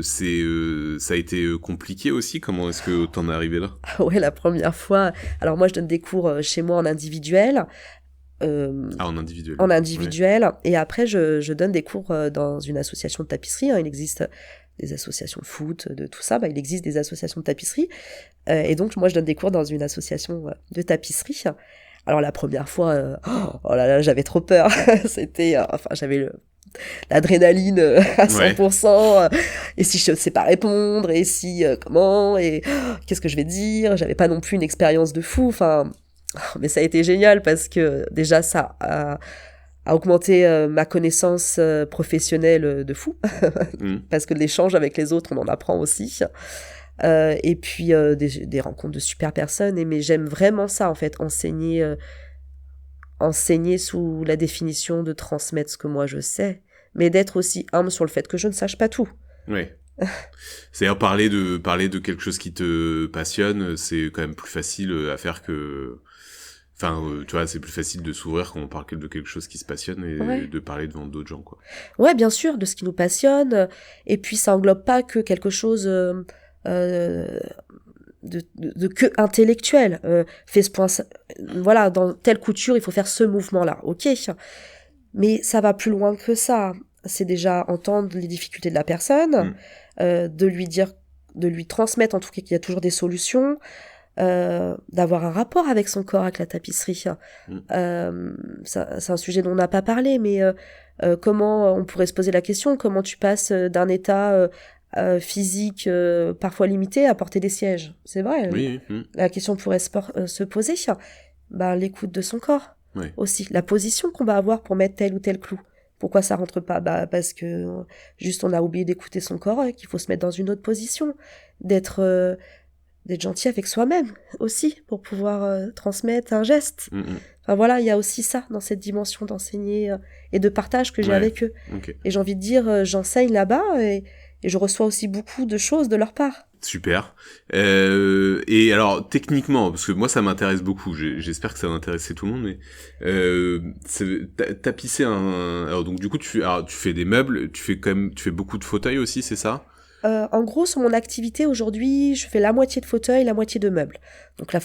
ça a été compliqué aussi? Comment est-ce que t'en es arrivé là? Ouais, la première fois. Alors moi je donne des cours chez moi en individuel. En individuel. En individuel. Ouais. Et après, je donne des cours dans une association de tapisserie. Hein. Il existe des associations de foot, de tout ça. Il existe des associations de tapisserie. Et donc, moi, je donne des cours dans une association de tapisserie. Alors, la première fois, oh là là, j'avais trop peur. C'était... j'avais l'adrénaline à 100%. Et si je ne sais pas répondre, et si... comment, et qu'est-ce que je vais dire? J'avais pas non plus une expérience de fou. Mais ça a été génial parce que déjà ça a augmenté ma connaissance professionnelle de fou parce que l'échange avec les autres on en apprend aussi et puis des rencontres de super personnes mais j'aime vraiment ça en fait, enseigner sous la définition de transmettre ce que moi je sais mais d'être aussi humble sur le fait que je ne sache pas tout. Oui. C'est-à-dire parler de quelque chose qui te passionne, c'est quand même plus facile à faire que... Enfin, tu vois, c'est plus facile de s'ouvrir quand on parle de quelque chose qui se passionne et de parler devant d'autres gens, quoi. Ouais, bien sûr, de ce qui nous passionne. Et puis, ça englobe pas que quelque chose de que intellectuel. Fais ce point, voilà, dans telle couture, il faut faire ce mouvement-là, ok. Mais ça va plus loin que ça. C'est déjà entendre les difficultés de la personne, de lui transmettre en tout cas qu'il y a toujours des solutions, d'avoir un rapport avec son corps, avec la tapisserie. C'est un sujet dont on n'a pas parlé, mais comment on pourrait se poser la question, comment tu passes d'un état physique parfois limité à porter des sièges. C'est vrai. Oui. La question pourrait se poser. L'écoute de son corps aussi. La position qu'on va avoir pour mettre tel ou tel clou. Pourquoi ça rentre pas? Parce que juste on a oublié d'écouter son corps, qu'il faut se mettre dans une autre position, d'être gentil avec soi-même aussi pour pouvoir transmettre un geste. Enfin voilà, il y a aussi ça dans cette dimension d'enseigner et de partage que j'ai avec eux. Okay. Et j'ai envie de dire, j'enseigne là-bas et je reçois aussi beaucoup de choses de leur part. Super. Et alors techniquement, parce que moi ça m'intéresse beaucoup, j'espère que ça va intéresser tout le monde, mais tapisser alors donc du coup tu fais des meubles, tu fais beaucoup de fauteuils aussi, c'est ça? En gros, sur mon activité aujourd'hui, je fais la moitié de fauteuil, la moitié de meubles. Donc le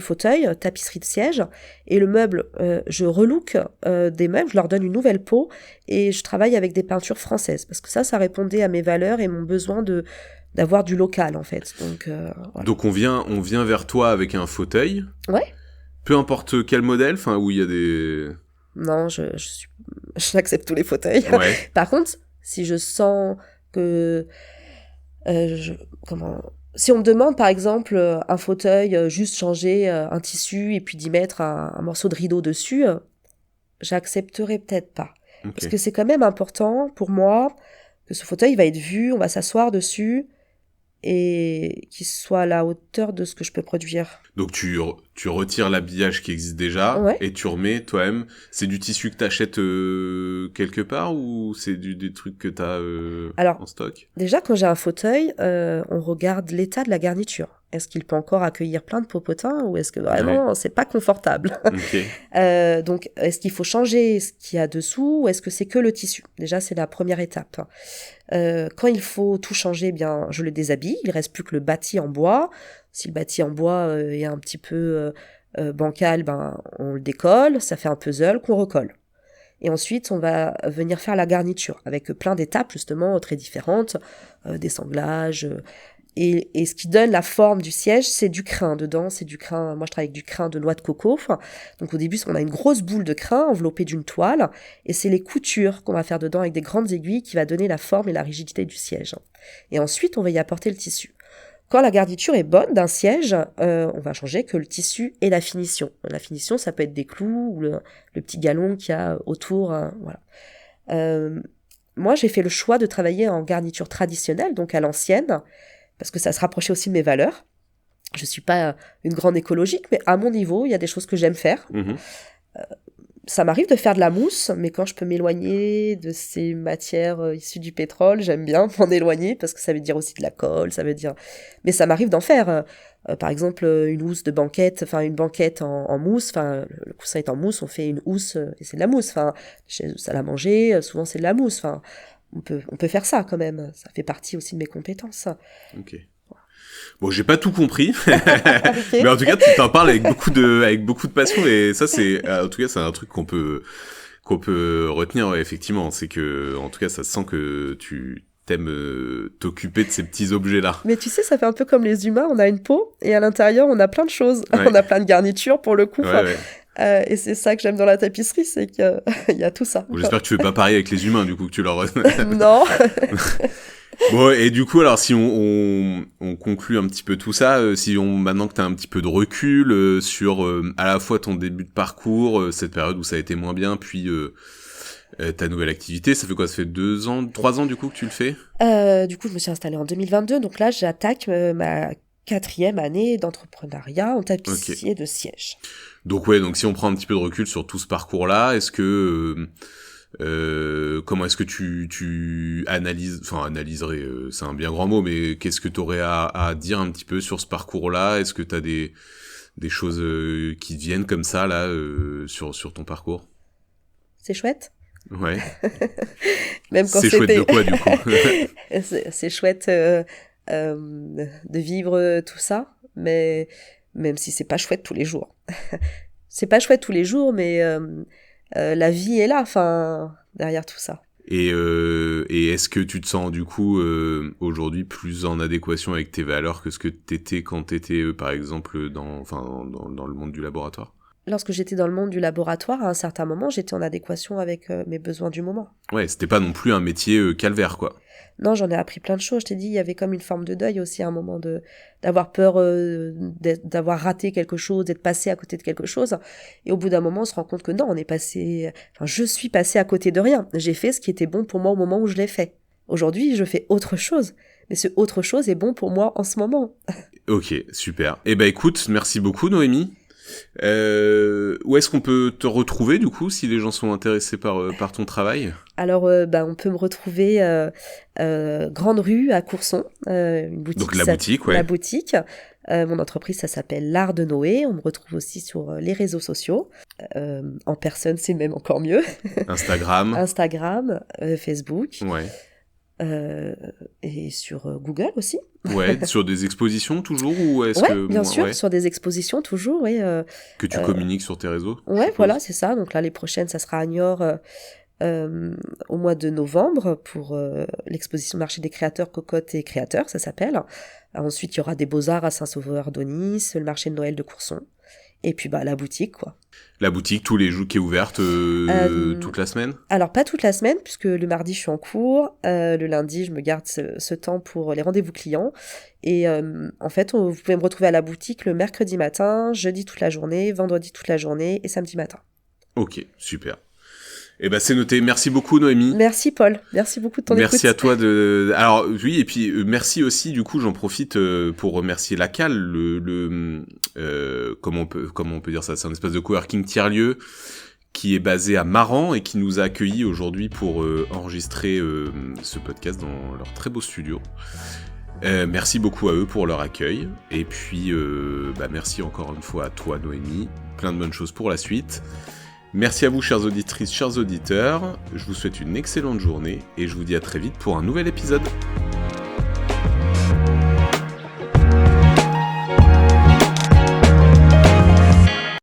fauteuil, tapisserie de siège, et le meuble, je relook des meubles, je leur donne une nouvelle peau, et je travaille avec des peintures françaises, parce que ça répondait à mes valeurs et mon besoin d'avoir du local, en fait. Donc, voilà. Donc on vient vers toi avec un fauteuil. Ouais. Peu importe quel modèle, enfin où il y a des... Non, j'accepte tous les fauteuils. Ouais. Par contre, si je sens que... Si on me demande par exemple un fauteuil, juste changer un tissu et puis d'y mettre un morceau de rideau dessus, j'accepterai peut-être pas. Okay. Parce que c'est quand même important pour moi que ce fauteuil va être vu, on va s'asseoir dessus et qu'il soit à la hauteur de ce que je peux produire. Donc tu retires l'habillage qui existe déjà et tu remets toi-même. C'est du tissu que t'achètes quelque part ou c'est des trucs que t'as en stock? Déjà, quand j'ai un fauteuil, on regarde l'état de la garniture. Est-ce qu'il peut encore accueillir plein de popotins ou est-ce que vraiment c'est pas confortable? Okay. Donc, est-ce qu'il faut changer ce qu'il y a dessous ou est-ce que c'est que le tissu? Déjà, c'est la première étape. Quand il faut tout changer, bien, je le déshabille. Il reste plus que le bâti en bois. Si le bâti en bois est un petit peu bancal, on le décolle. Ça fait un puzzle qu'on recolle. Et ensuite, on va venir faire la garniture avec plein d'étapes justement très différentes, des sanglages. Et ce qui donne la forme du siège, c'est du crin. Dedans, c'est du crin. Moi, je travaille avec du crin de noix de coco. Donc, au début, on a une grosse boule de crin enveloppée d'une toile. Et c'est les coutures qu'on va faire dedans avec des grandes aiguilles qui va donner la forme et la rigidité du siège. Et ensuite, on va y apporter le tissu. Quand la garniture est bonne d'un siège, on va changer que le tissu et la finition. La finition, ça peut être des clous ou le petit galon qu'il y a autour. Voilà. Moi, j'ai fait le choix de travailler en garniture traditionnelle, donc à l'ancienne, parce que ça se rapprochait aussi de mes valeurs. Je suis pas une grande écologique, mais à mon niveau, il y a des choses que j'aime faire. Ça m'arrive de faire de la mousse, mais quand je peux m'éloigner de ces matières issues du pétrole, j'aime bien m'en éloigner, parce que ça veut dire aussi de la colle, ça veut dire... Mais ça m'arrive d'en faire. Par exemple, une housse de banquette, enfin une banquette en mousse, enfin le coussin est en mousse, on fait une housse, et c'est de la mousse. Enfin, chez salle à manger, souvent c'est de la mousse. Enfin, on peut faire ça quand même. Ça fait partie aussi de mes compétences. Ok. Bon, j'ai pas tout compris, mais en tout cas, tu t'en parles avec beaucoup de passion et ça, en tout cas, c'est un truc qu'on peut retenir, effectivement. C'est que, en tout cas, ça se sent que tu t'aimes t'occuper de ces petits objets-là. Mais tu sais, ça fait un peu comme les humains. On a une peau et à l'intérieur, on a plein de choses. Ouais. On a plein de garnitures pour le coup. Ouais. Et c'est ça que j'aime dans la tapisserie, c'est qu'il y a tout ça. Bon, j'espère que tu fais pas pareil avec les humains, du coup, que tu leur... Non. Bon, et du coup, alors, si on conclut un petit peu tout ça, maintenant que t'as un petit peu de recul sur à la fois ton début de parcours, cette période où ça a été moins bien, puis ta nouvelle activité, ça fait quoi? Ça fait 3 ans du coup que tu le fais? Du coup, je me suis installée en 2022, donc là, j'attaque ma 4e année d'entrepreneuriat en tapissier de siège. Donc donc si on prend un petit peu de recul sur tout ce parcours-là, est-ce que... comment est-ce que tu analyserais, c'est un bien grand mot, mais qu'est-ce que tu aurais à dire un petit peu sur ce parcours-là? Est-ce que tu as des choses qui te viennent comme ça là sur ton parcours? C'est chouette. Ouais. Même quand c'est chouette de quoi du coup? c'est chouette de vivre tout ça, mais même si c'est pas chouette tous les jours. C'est pas chouette tous les jours, mais la vie est là, enfin, derrière tout ça. Et est-ce que tu te sens du coup aujourd'hui plus en adéquation avec tes valeurs que ce que t'étais quand t'étais par exemple dans le monde du laboratoire? Lorsque j'étais dans le monde du laboratoire, à un certain moment, j'étais en adéquation avec mes besoins du moment. Ouais, c'était pas non plus un métier calvaire, quoi. Non, j'en ai appris plein de choses. Je t'ai dit, il y avait comme une forme de deuil aussi à un moment d'avoir peur d'avoir raté quelque chose, d'être passé à côté de quelque chose. Et au bout d'un moment, on se rend compte que non, je suis passé à côté de rien. J'ai fait ce qui était bon pour moi au moment où je l'ai fait. Aujourd'hui, je fais autre chose. Mais ce autre chose est bon pour moi en ce moment. Ok, super. Eh ben écoute, merci beaucoup Noémie. Où est-ce qu'on peut te retrouver du coup si les gens sont intéressés par ton travail? Alors on peut me retrouver Grande Rue à Courson, une boutique. Donc la boutique, ouais. La boutique. Mon entreprise, ça s'appelle L'Art de Noé. On me retrouve aussi sur les réseaux sociaux. En personne, c'est même encore mieux. Instagram, Facebook. Ouais. Et sur Google aussi. Ouais, sur des expositions toujours ou est-ce ouais, que bien sûr, sur des expositions toujours, oui. Que tu communiques sur tes réseaux? Ouais, voilà, c'est ça. Donc là, les prochaines, ça sera à Niort au mois de novembre pour l'exposition Marché des créateurs, cocottes et créateurs, ça s'appelle. Ensuite, il y aura des Beaux-Arts à Saint-Sauveur-d'Aunis, le marché de Noël de Courson. Et puis la boutique, quoi. La boutique, tous les jours qui est ouverte toute la semaine? Alors, pas toute la semaine, puisque le mardi, je suis en cours. Le lundi, je me garde ce temps pour les rendez-vous clients. Et en fait, vous pouvez me retrouver à la boutique le mercredi matin, jeudi toute la journée, vendredi toute la journée et samedi matin. Ok, super. Eh ben c'est noté. Merci beaucoup Noémie. Merci Paul. Merci beaucoup de ton écoute. Merci à toi Alors oui, et puis merci aussi du coup, j'en profite pour remercier la Cale, comment on peut dire ça, c'est un espace de coworking tiers-lieu qui est basé à Maran et qui nous a accueillis aujourd'hui pour enregistrer ce podcast dans leur très beau studio. Merci beaucoup à eux pour leur accueil et puis merci encore une fois à toi Noémie. Plein de bonnes choses pour la suite. Merci à vous, chères auditrices, chers auditeurs. Je vous souhaite une excellente journée et je vous dis à très vite pour un nouvel épisode.